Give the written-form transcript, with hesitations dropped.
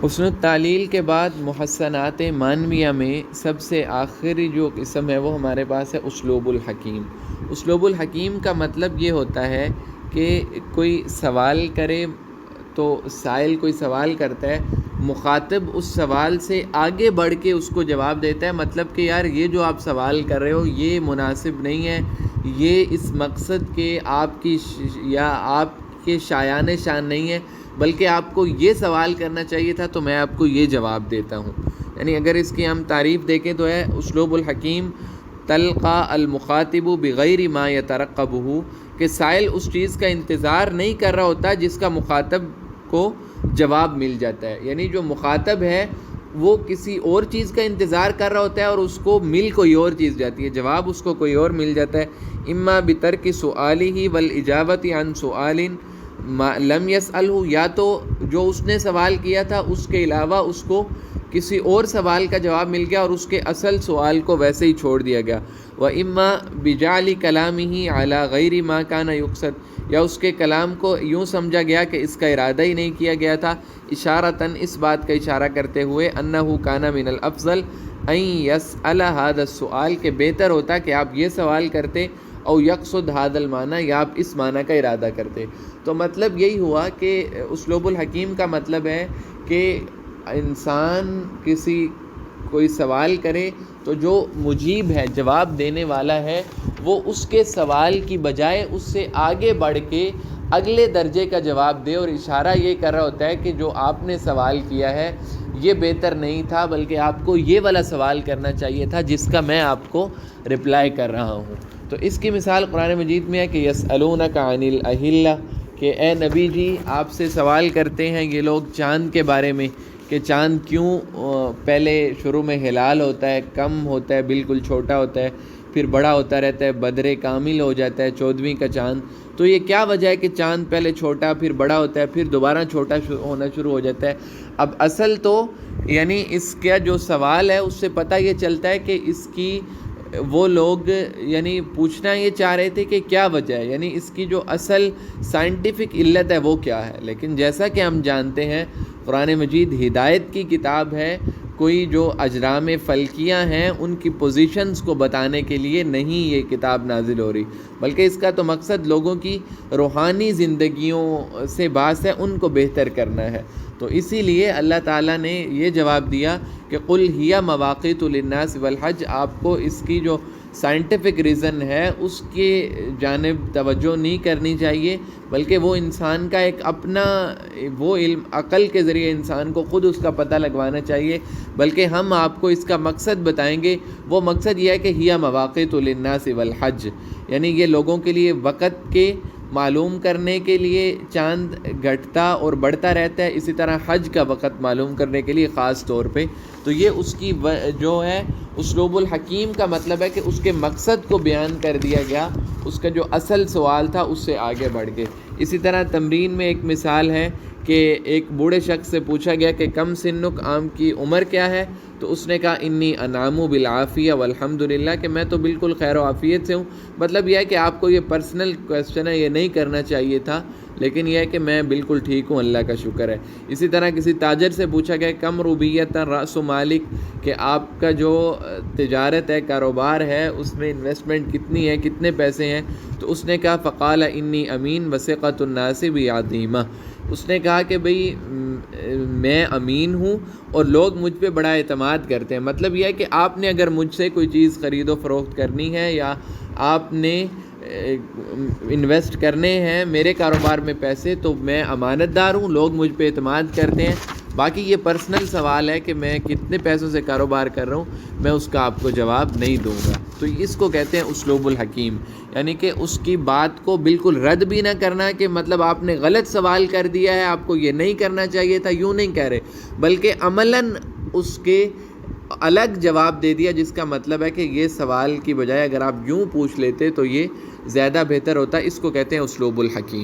حسن التعلیل کے بعد محسنات معنویہ میں سب سے آخری جو قسم ہے وہ ہمارے پاس ہے اسلوب الحکیم۔ اسلوب الحکیم کا مطلب یہ ہوتا ہے کہ کوئی سوال کرے تو سائل کوئی سوال کرتا ہے، مخاطب اس سوال سے آگے بڑھ کے اس کو جواب دیتا ہے، مطلب کہ یار یہ جو آپ سوال کر رہے ہو یہ مناسب نہیں ہے، یہ اس مقصد کے آپ کی یا آپ کے شایان شان نہیں ہے، بلکہ آپ کو یہ سوال کرنا چاہیے تھا تو میں آپ کو یہ جواب دیتا ہوں۔ یعنی اگر اس کی ہم تعریف دیکھیں تو ہے اسلوب الحکیم تلقى المخاطب بغیر ما یترقبہ، کہ سائل اس چیز کا انتظار نہیں کر رہا ہوتا جس کا مخاطب کو جواب مل جاتا ہے۔ یعنی جو مخاطب ہے وہ کسی اور چیز کا انتظار کر رہا ہوتا ہے اور اس کو مل کوئی اور چیز جاتی ہے، جواب اس کو کوئی اور مل جاتا ہے۔ اما بترک سؤالہ والاجابۃ عن سؤال لم یسألہ، یا تو جو اس نے سوال کیا تھا اس کے علاوہ اس کو کسی اور سوال کا جواب مل گیا اور اس کے اصل سوال کو ویسے ہی چھوڑ دیا گیا۔ وَإِمَّا بِجَعْلِ كَلَامِهِ عَلَى غَيْرِ مَا كَانَ يُقْصَدُ، یا اس کے کلام کو یوں سمجھا گیا کہ اس کا ارادہ ہی نہیں کیا گیا تھا، اشارتاً اس بات کا اشارہ کرتے ہوئے أَنَّهُ كَانَ مِنَ الْأَفْضَلِ أَن يَسْأَلَ هَذَا السُّؤَالَ، کہ بہتر ہوتا کہ آپ یہ سوال کرتے، او یقصد هذا المعنی، یا آپ اس معنی کا ارادہ کرتے۔ تو مطلب یہی ہوا کہ اسلوب الحکیم کا مطلب ہے کہ انسان کوئی سوال کرے تو جو مجیب ہے، جواب دینے والا ہے، وہ اس کے سوال کی بجائے اس سے آگے بڑھ کے اگلے درجے کا جواب دے، اور اشارہ یہ کر رہا ہوتا ہے کہ جو آپ نے سوال کیا ہے یہ بہتر نہیں تھا، بلکہ آپ کو یہ والا سوال کرنا چاہیے تھا جس کا میں آپ کو رپلائی کر رہا ہوں۔ تو اس کی مثال قرآن مجید میں ہے کہ یسألونک عن الأہلہ، کہ اے نبی جی آپ سے سوال کرتے ہیں یہ لوگ چاند کے بارے میں، کہ چاند کیوں پہلے شروع میں ہلال ہوتا ہے، کم ہوتا ہے، بالکل چھوٹا ہوتا ہے، پھر بڑا ہوتا رہتا ہے، بدر کامل ہو جاتا ہے 14ویں کا چاند، تو یہ کیا وجہ ہے کہ چاند پہلے چھوٹا پھر بڑا ہوتا ہے پھر دوبارہ چھوٹا ہونا شروع ہو جاتا ہے؟ اب اصل تو یعنی اس کا جو سوال ہے اس سے پتہ یہ چلتا ہے کہ اس کی وہ لوگ یعنی پوچھنا یہ چاہ رہے تھے کہ کیا وجہ ہے، یعنی اس کی جو اصل سائنٹیفک علت ہے وہ کیا ہے۔ لیکن جیسا کہ ہم جانتے ہیں قرآن مجید ہدایت کی کتاب ہے، کوئی جو اجرام فلکیہ ہیں ان کی پوزیشنز کو بتانے کے لیے نہیں یہ کتاب نازل ہو رہی، بلکہ اس کا تو مقصد لوگوں کی روحانی زندگیوں سے باعث ہے ان کو بہتر کرنا ہے۔ تو اسی لیے اللہ تعالیٰ نے یہ جواب دیا کہ قل ہی مواقیت للناس والحج، آپ کو اس کی جو سائنٹیفک ریزن ہے اس کے جانب توجہ نہیں کرنی چاہیے، بلکہ وہ انسان کا ایک اپنا وہ علم عقل کے ذریعے انسان کو خود اس کا پتہ لگوانا چاہیے، بلکہ ہم آپ کو اس کا مقصد بتائیں گے۔ وہ مقصد یہ ہے کہ ہی مواقیت للناس والحج، یعنی یہ لوگوں کے لیے وقت کے معلوم کرنے کے لیے چاند گھٹتا اور بڑھتا رہتا ہے، اسی طرح حج کا وقت معلوم کرنے کے لیے خاص طور پہ۔ تو یہ اس کی جو ہے اسلوب الحکیم کا مطلب ہے کہ اس کے مقصد کو بیان کر دیا گیا، اس کا جو اصل سوال تھا اس سے آگے بڑھ کے۔ اسی طرح تمرین میں ایک مثال ہے کہ ایک بوڑھے شخص سے پوچھا گیا کہ کم سنک، عام کی عمر کیا ہے؟ تو اس نے کہا انی انعم بالعافیہ والحمدللہ، کہ میں تو بالکل خیر و عافیت سے ہوں۔ مطلب یہ ہے کہ آپ کو یہ پرسنل کویسچن ہے، یہ نہیں کرنا چاہیے تھا، لیکن یہ ہے کہ میں بالکل ٹھیک ہوں، اللہ کا شکر ہے۔ اسی طرح کسی تاجر سے پوچھا گیا کم روبیۃ رأس مالک، کہ آپ کا جو تجارت ہے، کاروبار ہے، اس میں انویسٹمنٹ کتنی ہے، کتنے پیسے ہیں؟ تو اس نے کہا فقال انی امین وثقۃ الناس بی عظیمہ، اس نے کہا کہ بھئی میں امین ہوں اور لوگ مجھ پہ بڑا اعتماد کرتے ہیں۔ مطلب یہ ہے کہ آپ نے اگر مجھ سے کوئی چیز خرید و فروخت کرنی ہے یا آپ نے انویسٹ کرنے ہیں میرے کاروبار میں پیسے، تو میں امانت دار ہوں، لوگ مجھ پہ اعتماد کرتے ہیں۔ باقی یہ پرسنل سوال ہے کہ میں کتنے پیسوں سے کاروبار کر رہا ہوں، میں اس کا آپ کو جواب نہیں دوں گا۔ تو اس کو کہتے ہیں اسلوب الحکیم، یعنی کہ اس کی بات کو بالکل رد بھی نہ کرنا کہ مطلب آپ نے غلط سوال کر دیا ہے، آپ کو یہ نہیں کرنا چاہیے تھا، یوں نہیں کہہ رہے، بلکہ عملاً اس کے الگ جواب دے دیا، جس کا مطلب ہے کہ یہ سوال کی بجائے اگر آپ یوں پوچھ لیتے تو یہ زیادہ بہتر ہوتا۔ اس کو کہتے ہیں اسلوب الحکیم۔